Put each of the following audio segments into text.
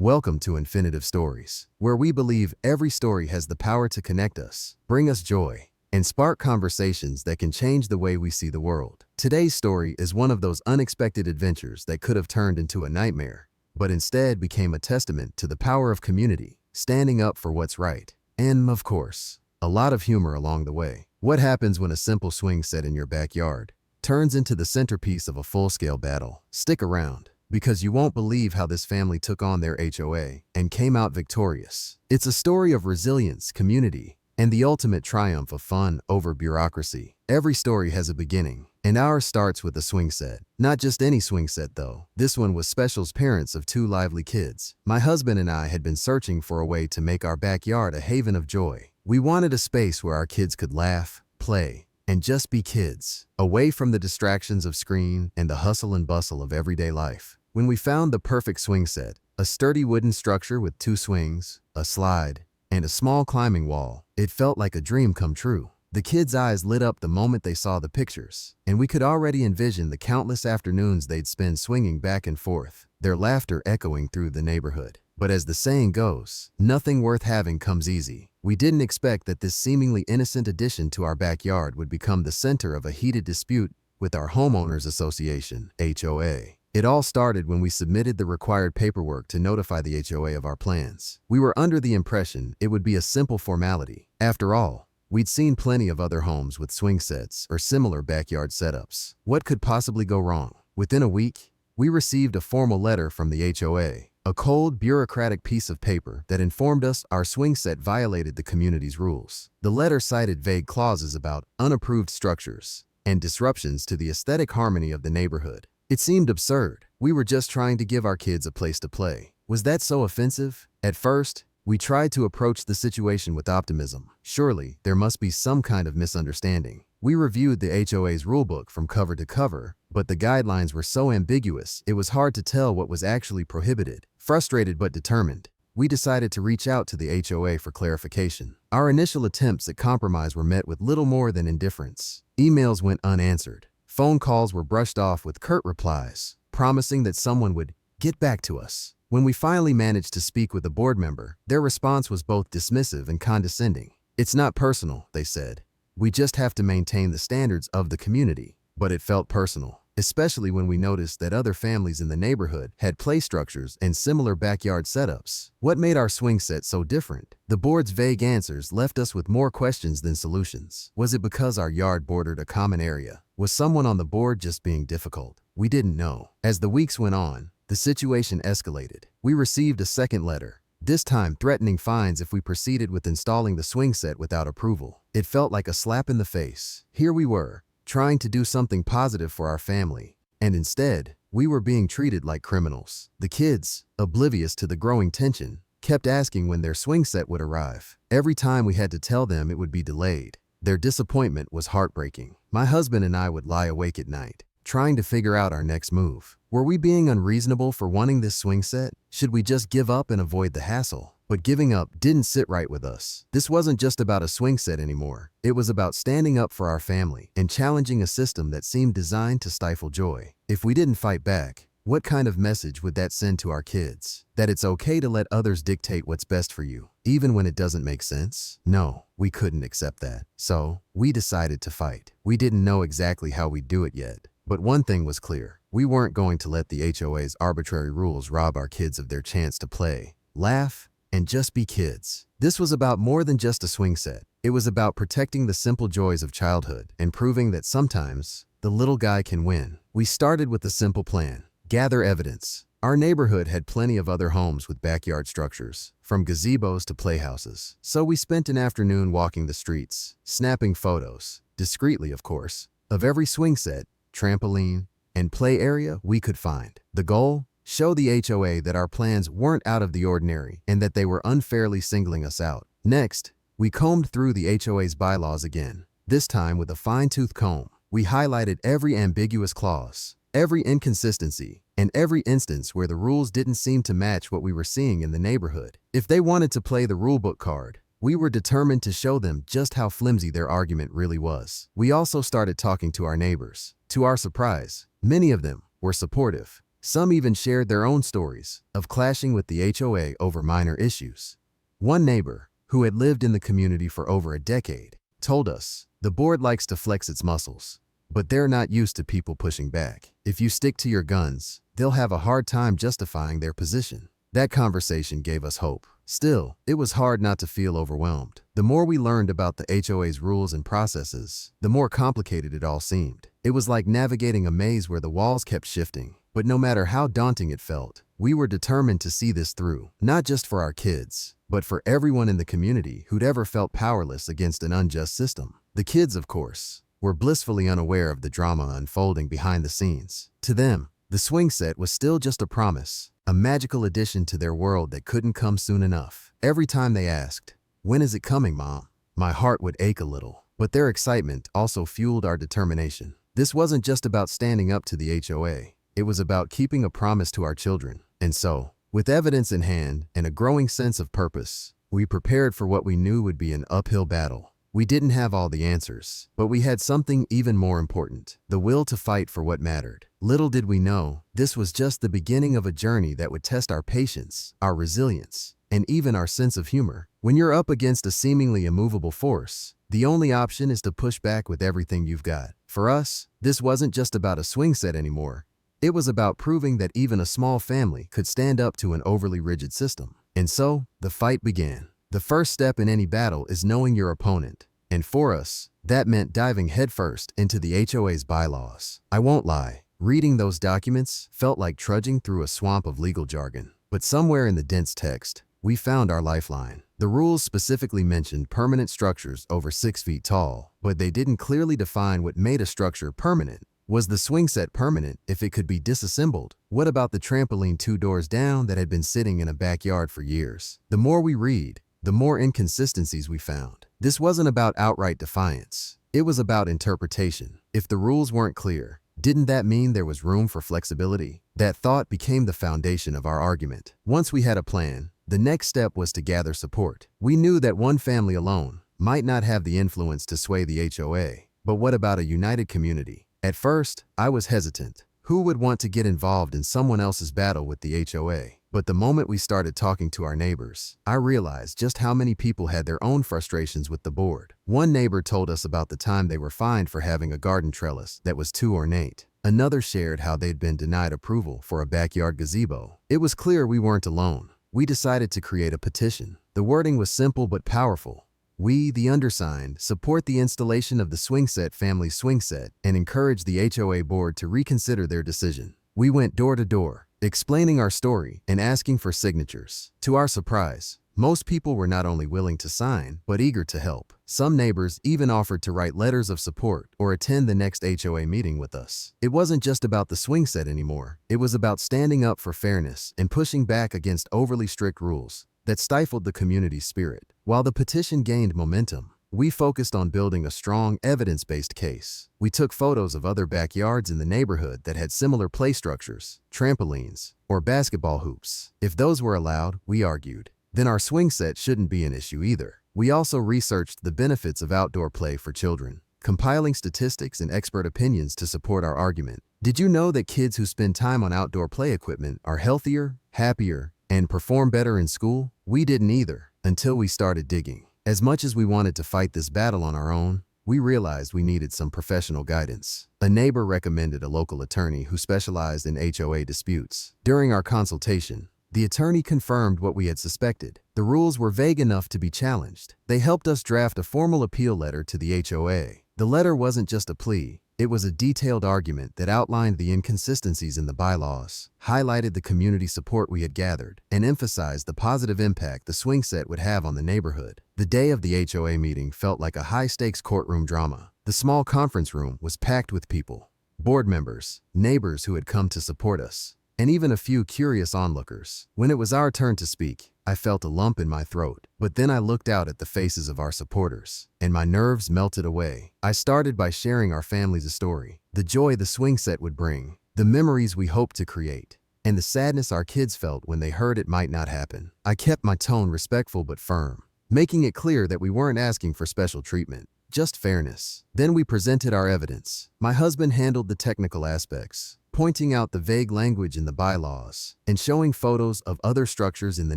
Welcome to Infinitive Stories, where we believe every story has the power to connect us, bring us joy, and spark conversations that can change the way we see the world. Today's story is one of those unexpected adventures that could have turned into a nightmare, but instead became a testament to the power of community, standing up for what's right, and, of course, a lot of humor along the way. What happens when a simple swing set in your backyard turns into the centerpiece of a full-scale battle? Stick around, because you won't believe how this family took on their HOA and came out victorious. It's a story of resilience, community, and the ultimate triumph of fun over bureaucracy. Every story has a beginning, and ours starts with a swing set. Not just any swing set, though. This one was special's parents of two lively kids. My husband and I had been searching for a way to make our backyard a haven of joy. We wanted a space where our kids could laugh, play, and just be kids, away from the distractions of screen and the hustle and bustle of everyday life. When we found the perfect swing set, a sturdy wooden structure with two swings, a slide, and a small climbing wall, it felt like a dream come true. The kids' eyes lit up the moment they saw the pictures, and we could already envision the countless afternoons they'd spend swinging back and forth, their laughter echoing through the neighborhood. But as the saying goes, nothing worth having comes easy. We didn't expect that this seemingly innocent addition to our backyard would become the center of a heated dispute with our homeowners association, HOA. It all started when we submitted the required paperwork to notify the HOA of our plans. We were under the impression it would be a simple formality. After all, we'd seen plenty of other homes with swing sets or similar backyard setups. What could possibly go wrong? Within a week, we received a formal letter from the HOA, a cold, bureaucratic piece of paper that informed us our swing set violated the community's rules. The letter cited vague clauses about unapproved structures and disruptions to the aesthetic harmony of the neighborhood. It seemed absurd. We were just trying to give our kids a place to play. Was that so offensive? At first, we tried to approach the situation with optimism. Surely, there must be some kind of misunderstanding. We reviewed the HOA's rulebook from cover to cover, but the guidelines were so ambiguous it was hard to tell what was actually prohibited. Frustrated but determined, we decided to reach out to the HOA for clarification. Our initial attempts at compromise were met with little more than indifference. Emails went unanswered. Phone calls were brushed off with curt replies, promising that someone would get back to us. When we finally managed to speak with a board member, their response was both dismissive and condescending. "It's not personal," they said. "We just have to maintain the standards of the community." But it felt personal, especially when we noticed that other families in the neighborhood had play structures and similar backyard setups. What made our swing set so different? The board's vague answers left us with more questions than solutions. Was it because our yard bordered a common area? Was someone on the board just being difficult? We didn't know. As the weeks went on, the situation escalated. We received a second letter, this time threatening fines if we proceeded with installing the swing set without approval. It felt like a slap in the face. Here we were, trying to do something positive for our family, and instead, we were being treated like criminals. The kids, oblivious to the growing tension, kept asking when their swing set would arrive. Every time we had to tell them it would be delayed, their disappointment was heartbreaking. My husband and I would lie awake at night, trying to figure out our next move. Were we being unreasonable for wanting this swing set? Should we just give up and avoid the hassle? But giving up didn't sit right with us. This wasn't just about a swing set anymore. It was about standing up for our family and challenging a system that seemed designed to stifle joy. If we didn't fight back, what kind of message would that send to our kids? That it's okay to let others dictate what's best for you, even when it doesn't make sense? No, we couldn't accept that. So, we decided to fight. We didn't know exactly how we'd do it yet, but one thing was clear. We weren't going to let the HOA's arbitrary rules rob our kids of their chance to play, laugh, and just be kids. This was about more than just a swing set. It was about protecting the simple joys of childhood and proving that sometimes the little guy can win. We started with a simple plan: gather evidence. Our neighborhood had plenty of other homes with backyard structures, from gazebos to playhouses. So we spent an afternoon walking the streets, snapping photos, discreetly of course, of every swing set, trampoline, and play area we could find. The goal? Show the HOA that our plans weren't out of the ordinary and that they were unfairly singling us out. Next, we combed through the HOA's bylaws again, this time with a fine-tooth comb. We highlighted every ambiguous clause, every inconsistency, and every instance where the rules didn't seem to match what we were seeing in the neighborhood. If they wanted to play the rulebook card, we were determined to show them just how flimsy their argument really was. We also started talking to our neighbors. To our surprise, many of them were supportive, Some even shared their own stories of clashing with the HOA over minor issues. One neighbor, who had lived in the community for over a decade, told us, "The board likes to flex its muscles, but they're not used to people pushing back. If you stick to your guns, they'll have a hard time justifying their position." That conversation gave us hope. Still, it was hard not to feel overwhelmed. The more we learned about the HOA's rules and processes, the more complicated it all seemed. It was like navigating a maze where the walls kept shifting. But no matter how daunting it felt, we were determined to see this through, not just for our kids, but for everyone in the community who'd ever felt powerless against an unjust system. The kids, of course, were blissfully unaware of the drama unfolding behind the scenes. To them, the swing set was still just a promise, a magical addition to their world that couldn't come soon enough. Every time they asked, "When is it coming, Mom?" my heart would ache a little. But their excitement also fueled our determination. This wasn't just about standing up to the HOA. It was about keeping a promise to our children. And so, with evidence in hand and a growing sense of purpose, we prepared for what we knew would be an uphill battle. We didn't have all the answers, but we had something even more important: the will to fight for what mattered. Little did we know, this was just the beginning of a journey that would test our patience, our resilience, and even our sense of humor. When you're up against a seemingly immovable force, the only option is to push back with everything you've got. For us, this wasn't just about a swing set anymore. It was about proving that even a small family could stand up to an overly rigid system. And so, the fight began. The first step in any battle is knowing your opponent. And for us, that meant diving headfirst into the HOA's bylaws. I won't lie, reading those documents felt like trudging through a swamp of legal jargon. But somewhere in the dense text, we found our lifeline. The rules specifically mentioned permanent structures over 6 feet tall, but they didn't clearly define what made a structure permanent. Was the swing set permanent if it could be disassembled? What about the trampoline 2 doors down that had been sitting in a backyard for years? The more we read, the more inconsistencies we found. This wasn't about outright defiance. It was about interpretation. If the rules weren't clear, didn't that mean there was room for flexibility? That thought became the foundation of our argument. Once we had a plan, the next step was to gather support. We knew that one family alone might not have the influence to sway the HOA, but what about a united community? At first, I was hesitant. Who would want to get involved in someone else's battle with the HOA? But the moment we started talking to our neighbors, I realized just how many people had their own frustrations with the board. One neighbor told us about the time they were fined for having a garden trellis that was too ornate. Another shared how they'd been denied approval for a backyard gazebo. It was clear we weren't alone. We decided to create a petition. The wording was simple but powerful. We, the undersigned, support the installation of the swing set family swing set and encourage the HOA board to reconsider their decision. We went door to door, explaining our story and asking for signatures. To our surprise, most people were not only willing to sign, but eager to help. Some neighbors even offered to write letters of support or attend the next HOA meeting with us. It wasn't just about the swing set anymore. It was about standing up for fairness and pushing back against overly strict rules that stifled the community's spirit. While the petition gained momentum, we focused on building a strong, evidence-based case. We took photos of other backyards in the neighborhood that had similar play structures, trampolines, or basketball hoops. If those were allowed, we argued, then our swing set shouldn't be an issue either. We also researched the benefits of outdoor play for children, compiling statistics and expert opinions to support our argument. Did you know that kids who spend time on outdoor play equipment are healthier, happier, and perform better in school? We didn't either, until we started digging. As much as we wanted to fight this battle on our own, we realized we needed some professional guidance. A neighbor recommended a local attorney who specialized in HOA disputes. During our consultation, the attorney confirmed what we had suspected. The rules were vague enough to be challenged. They helped us draft a formal appeal letter to the HOA. The letter wasn't just a plea. It was a detailed argument that outlined the inconsistencies in the bylaws, highlighted the community support we had gathered, and emphasized the positive impact the swing set would have on the neighborhood. The day of the HOA meeting felt like a high-stakes courtroom drama. The small conference room was packed with people, board members, neighbors who had come to support us, and even a few curious onlookers. When it was our turn to speak, I felt a lump in my throat, but then I looked out at the faces of our supporters, and my nerves melted away. I started by sharing our family's story, the joy the swing set would bring, the memories we hoped to create, and the sadness our kids felt when they heard it might not happen. I kept my tone respectful but firm, making it clear that we weren't asking for special treatment, just fairness. Then we presented our evidence. My husband handled the technical aspects, pointing out the vague language in the bylaws, and showing photos of other structures in the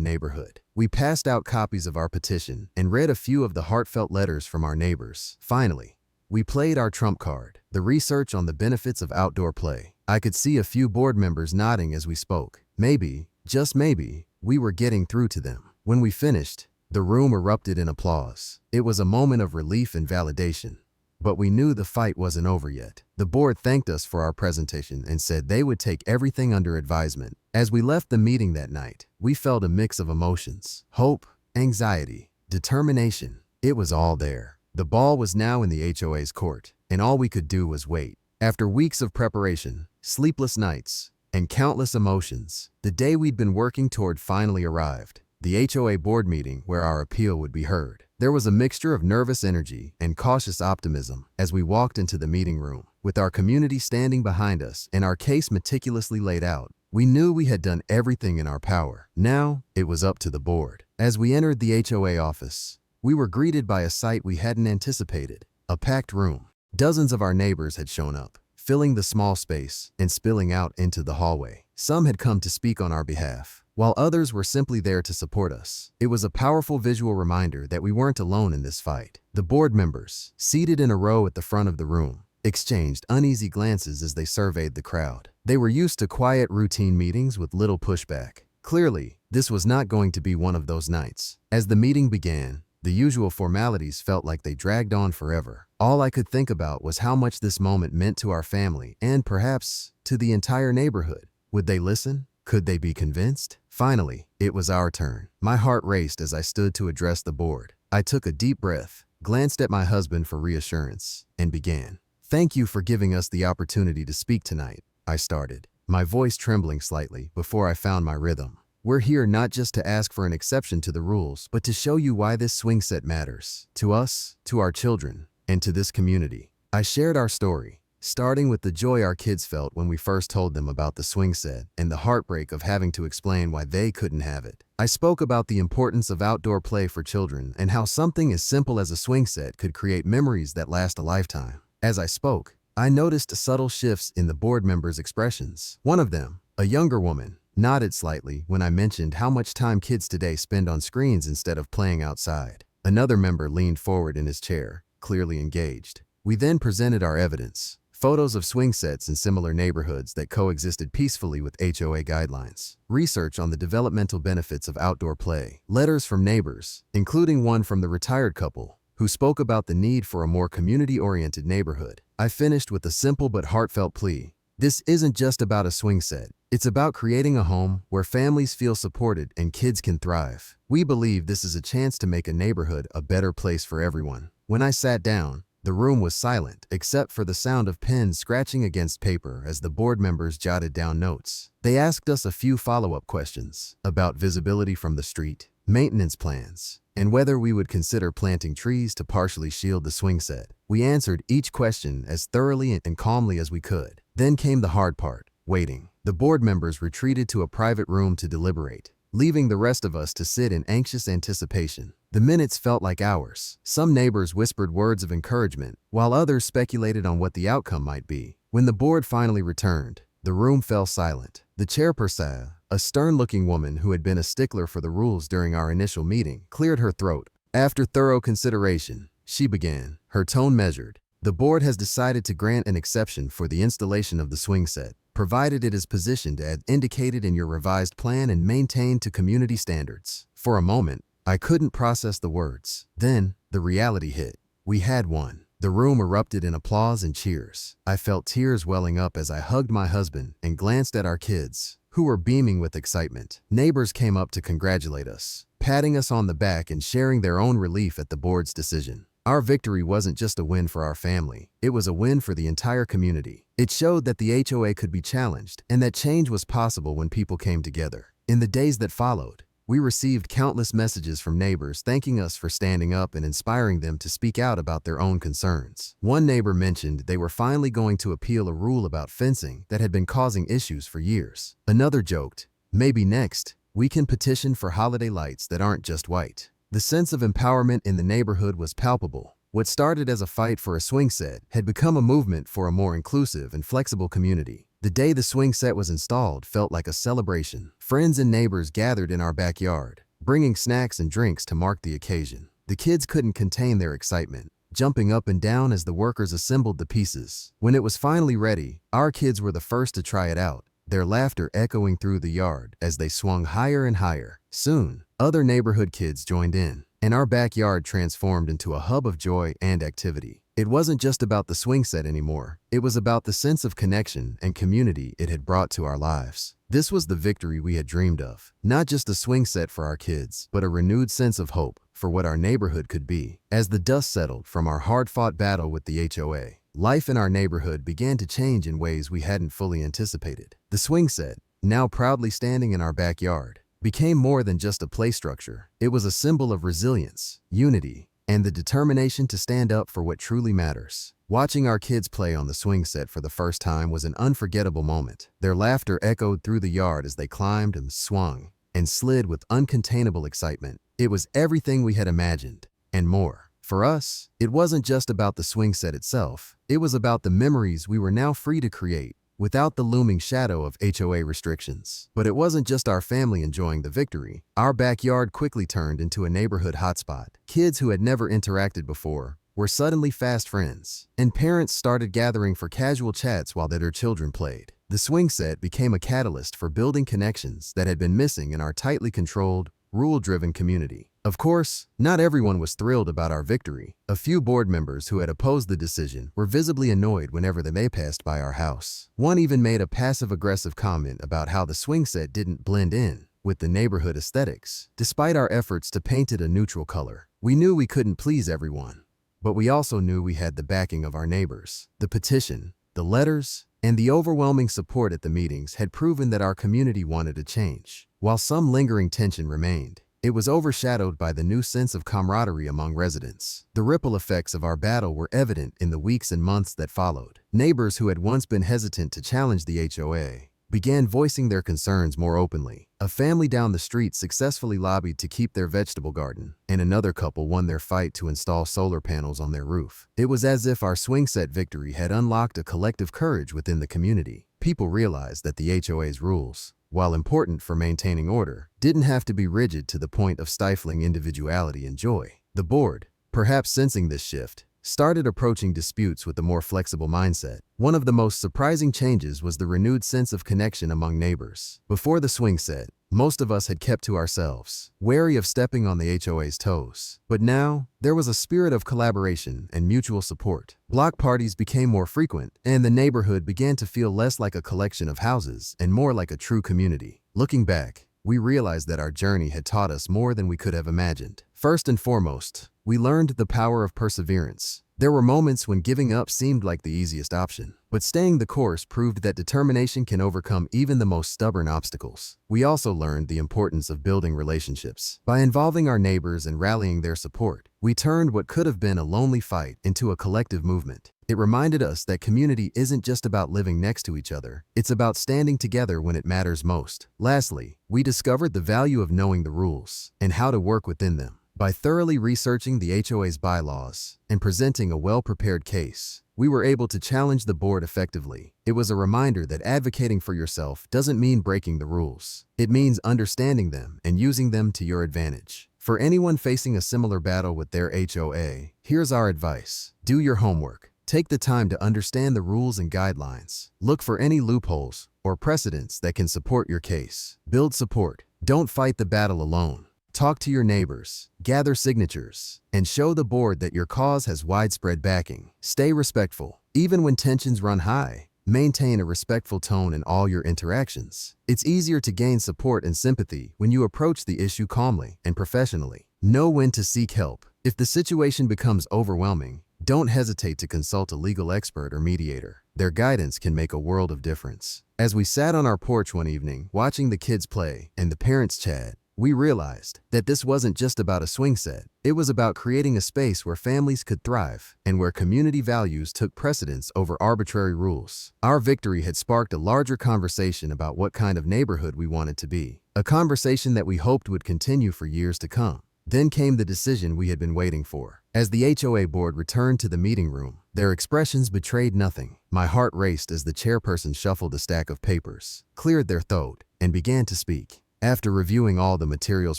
neighborhood. We passed out copies of our petition and read a few of the heartfelt letters from our neighbors. Finally, we played our trump card, the research on the benefits of outdoor play. I could see a few board members nodding as we spoke. Maybe, just maybe, we were getting through to them. When we finished, the room erupted in applause. It was a moment of relief and validation. But we knew the fight wasn't over yet. The board thanked us for our presentation and said they would take everything under advisement. As we left the meeting that night, we felt a mix of emotions: hope, anxiety, determination. It was all there. The ball was now in the HOA's court, and all we could do was wait. After weeks of preparation, sleepless nights, and countless emotions, the day we'd been working toward finally arrived. The HOA board meeting where our appeal would be heard. There was a mixture of nervous energy and cautious optimism as we walked into the meeting room. With our community standing behind us and our case meticulously laid out, we knew we had done everything in our power. Now, it was up to the board. As we entered the HOA office, we were greeted by a sight we hadn't anticipated: a packed room. Dozens of our neighbors had shown up, filling the small space and spilling out into the hallway. Some had come to speak on our behalf, while others were simply there to support us. It was a powerful visual reminder that we weren't alone in this fight. The board members, seated in a row at the front of the room, exchanged uneasy glances as they surveyed the crowd. They were used to quiet, routine meetings with little pushback. Clearly, this was not going to be one of those nights. As the meeting began, the usual formalities felt like they dragged on forever. All I could think about was how much this moment meant to our family and perhaps to the entire neighborhood. Would they listen? Could they be convinced? Finally, it was our turn. My heart raced as I stood to address the board. I took a deep breath, glanced at my husband for reassurance, and began. "Thank you for giving us the opportunity to speak tonight," I started, my voice trembling slightly before I found my rhythm. "We're here not just to ask for an exception to the rules, but to show you why this swing set matters. To us, to our children, and to this community." I shared our story, starting with the joy our kids felt when we first told them about the swing set and the heartbreak of having to explain why they couldn't have it. I spoke about the importance of outdoor play for children and how something as simple as a swing set could create memories that last a lifetime. As I spoke, I noticed subtle shifts in the board members' expressions. One of them, a younger woman, nodded slightly when I mentioned how much time kids today spend on screens instead of playing outside. Another member leaned forward in his chair, clearly engaged. We then presented our evidence: photos of swing sets in similar neighborhoods that coexisted peacefully with HOA guidelines, research on the developmental benefits of outdoor play, letters from neighbors, including one from the retired couple, who spoke about the need for a more community-oriented neighborhood. I finished with a simple but heartfelt plea: this isn't just about a swing set. It's about creating a home where families feel supported and kids can thrive. We believe this is a chance to make a neighborhood a better place for everyone. When I sat down, the room was silent, except for the sound of pens scratching against paper as the board members jotted down notes. They asked us a few follow-up questions about visibility from the street, maintenance plans, and whether we would consider planting trees to partially shield the swing set. We answered each question as thoroughly and calmly as we could. Then came the hard part: waiting. The board members retreated to a private room to deliberate, leaving the rest of us to sit in anxious anticipation. The minutes felt like hours. Some neighbors whispered words of encouragement, while others speculated on what the outcome might be. When the board finally returned, the room fell silent. The chairperson, a stern-looking woman who had been a stickler for the rules during our initial meeting, cleared her throat. After thorough consideration, she began, her tone measured. "The board has decided to grant an exception for the installation of the swing set, provided it is positioned as indicated in your revised plan and maintained to community standards." For a moment, I couldn't process the words. Then, the reality hit. We had won. The room erupted in applause and cheers. I felt tears welling up as I hugged my husband and glanced at our kids, who were beaming with excitement. Neighbors came up to congratulate us, patting us on the back and sharing their own relief at the board's decision. Our victory wasn't just a win for our family, it was a win for the entire community. It showed that the HOA could be challenged and that change was possible when people came together. In the days that followed, we received countless messages from neighbors thanking us for standing up and inspiring them to speak out about their own concerns. One neighbor mentioned they were finally going to appeal a rule about fencing that had been causing issues for years. Another joked, "Maybe next, we can petition for holiday lights that aren't just white." The sense of empowerment in the neighborhood was palpable. What started as a fight for a swing set had become a movement for a more inclusive and flexible community. The day the swing set was installed felt like a celebration. Friends and neighbors gathered in our backyard, bringing snacks and drinks to mark the occasion. The kids couldn't contain their excitement, jumping up and down as the workers assembled the pieces. When it was finally ready, our kids were the first to try it out, their laughter echoing through the yard as they swung higher and higher. Soon, other neighborhood kids joined in, and our backyard transformed into a hub of joy and activity. It wasn't just about the swing set anymore. It was about the sense of connection and community it had brought to our lives. This was the victory we had dreamed of. Not just a swing set for our kids, but a renewed sense of hope for what our neighborhood could be. As the dust settled from our hard-fought battle with the HOA, life in our neighborhood began to change in ways we hadn't fully anticipated. The swing set, now proudly standing in our backyard, became more than just a play structure. It was a symbol of resilience, unity, and the determination to stand up for what truly matters. Watching our kids play on the swing set for the first time was an unforgettable moment. Their laughter echoed through the yard as they climbed and swung and slid with uncontainable excitement. It was everything we had imagined, and more. For us, it wasn't just about the swing set itself. It was about the memories we were now free to create, without the looming shadow of HOA restrictions. But it wasn't just our family enjoying the victory. Our backyard quickly turned into a neighborhood hotspot. Kids who had never interacted before were suddenly fast friends, and parents started gathering for casual chats while their children played. The swing set became a catalyst for building connections that had been missing in our tightly controlled, rule-driven community. Of course, not everyone was thrilled about our victory. A few board members who had opposed the decision were visibly annoyed whenever they passed by our house. One even made a passive-aggressive comment about how the swing set didn't blend in with the neighborhood aesthetics. Despite our efforts to paint it a neutral color, we knew we couldn't please everyone. But we also knew we had the backing of our neighbors. The petition, the letters, and the overwhelming support at the meetings had proven that our community wanted a change. While some lingering tension remained, it was overshadowed by the new sense of camaraderie among residents. The ripple effects of our battle were evident in the weeks and months that followed. Neighbors who had once been hesitant to challenge the HOA began voicing their concerns more openly. A family down the street successfully lobbied to keep their vegetable garden, and another couple won their fight to install solar panels on their roof. It was as if our swing set victory had unlocked a collective courage within the community. People realized that the HOA's rules, while important for maintaining order, didn't have to be rigid to the point of stifling individuality and joy. The board, perhaps sensing this shift, started approaching disputes with a more flexible mindset. One of the most surprising changes was the renewed sense of connection among neighbors. Before the swing set, most of us had kept to ourselves, wary of stepping on the HOA's toes. But now, there was a spirit of collaboration and mutual support. Block parties became more frequent, and the neighborhood began to feel less like a collection of houses and more like a true community. Looking back, we realized that our journey had taught us more than we could have imagined. First and foremost, we learned the power of perseverance. There were moments when giving up seemed like the easiest option, but staying the course proved that determination can overcome even the most stubborn obstacles. We also learned the importance of building relationships. By involving our neighbors and rallying their support, we turned what could have been a lonely fight into a collective movement. It reminded us that community isn't just about living next to each other, it's about standing together when it matters most. Lastly, we discovered the value of knowing the rules and how to work within them. By thoroughly researching the HOA's bylaws and presenting a well-prepared case, we were able to challenge the board effectively. It was a reminder that advocating for yourself doesn't mean breaking the rules. It means understanding them and using them to your advantage. For anyone facing a similar battle with their HOA, here's our advice. Do your homework. Take the time to understand the rules and guidelines. Look for any loopholes or precedents that can support your case. Build support. Don't fight the battle alone. Talk to your neighbors, gather signatures, and show the board that your cause has widespread backing. Stay respectful. Even when tensions run high, maintain a respectful tone in all your interactions. It's easier to gain support and sympathy when you approach the issue calmly and professionally. Know when to seek help. If the situation becomes overwhelming, don't hesitate to consult a legal expert or mediator. Their guidance can make a world of difference. As we sat on our porch one evening, watching the kids play and the parents chat, we realized that this wasn't just about a swing set. It was about creating a space where families could thrive and where community values took precedence over arbitrary rules. Our victory had sparked a larger conversation about what kind of neighborhood we wanted to be, a conversation that we hoped would continue for years to come. Then came the decision we had been waiting for. As the HOA board returned to the meeting room, Their expressions betrayed nothing. My heart raced as the chairperson shuffled a stack of papers, cleared their throat, and began to speak. After reviewing all the materials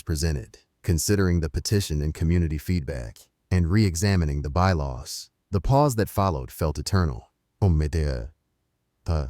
presented, considering the petition and community feedback, and re-examining the bylaws, the pause that followed felt eternal. The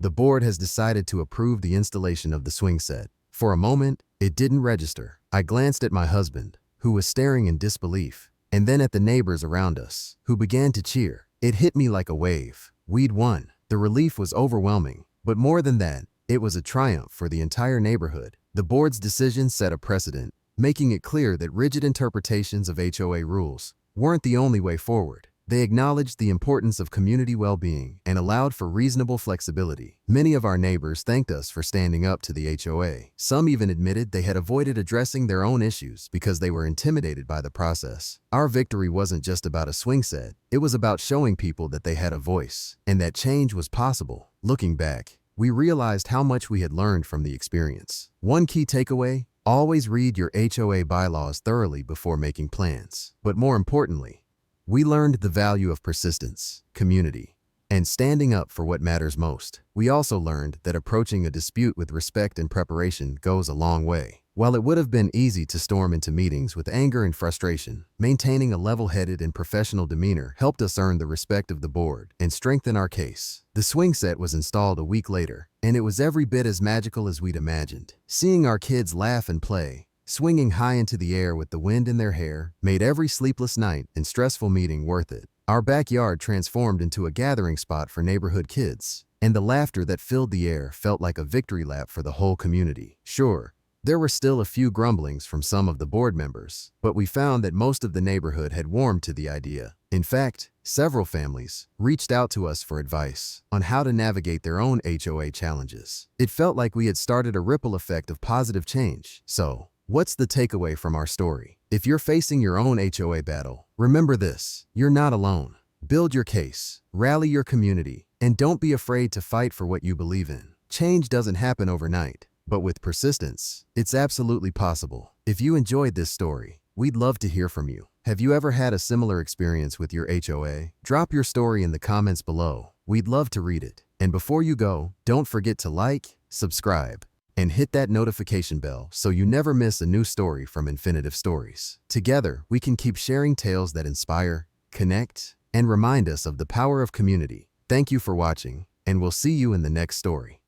board has decided to approve the installation of the swing set. For a moment, it didn't register. I glanced at my husband, who was staring in disbelief, and then at the neighbors around us, who began to cheer. It hit me like a wave. We'd won. The relief was overwhelming, but more than that, it was a triumph for the entire neighborhood. The board's decision set a precedent, making it clear that rigid interpretations of HOA rules weren't the only way forward. They acknowledged the importance of community well-being and allowed for reasonable flexibility. Many of our neighbors thanked us for standing up to the HOA. Some even admitted they had avoided addressing their own issues because they were intimidated by the process. Our victory wasn't just about a swing set. It was about showing people that they had a voice and that change was possible. Looking back, we realized how much we had learned from the experience. One key takeaway: always read your HOA bylaws thoroughly before making plans. But more importantly, we learned the value of persistence, community, and standing up for what matters most. We also learned that approaching a dispute with respect and preparation goes a long way. While it would have been easy to storm into meetings with anger and frustration, maintaining a level-headed and professional demeanor helped us earn the respect of the board and strengthen our case. The swing set was installed a week later, and it was every bit as magical as we'd imagined. Seeing our kids laugh and play, swinging high into the air with the wind in their hair, made every sleepless night and stressful meeting worth it. Our backyard transformed into a gathering spot for neighborhood kids, and the laughter that filled the air felt like a victory lap for the whole community. Sure, there were still a few grumblings from some of the board members, but we found that most of the neighborhood had warmed to the idea. In fact, several families reached out to us for advice on how to navigate their own HOA challenges. It felt like we had started a ripple effect of positive change. So, what's the takeaway from our story? If you're facing your own HOA battle, remember this: you're not alone. Build your case, rally your community, and don't be afraid to fight for what you believe in. Change doesn't happen overnight, but with persistence, it's absolutely possible. If you enjoyed this story, we'd love to hear from you. Have you ever had a similar experience with your HOA? Drop your story in the comments below. We'd love to read it. And before you go, don't forget to like, subscribe, and hit that notification bell so you never miss a new story from Infinitive Stories. Together, we can keep sharing tales that inspire, connect, and remind us of the power of community. Thank you for watching, and we'll see you in the next story.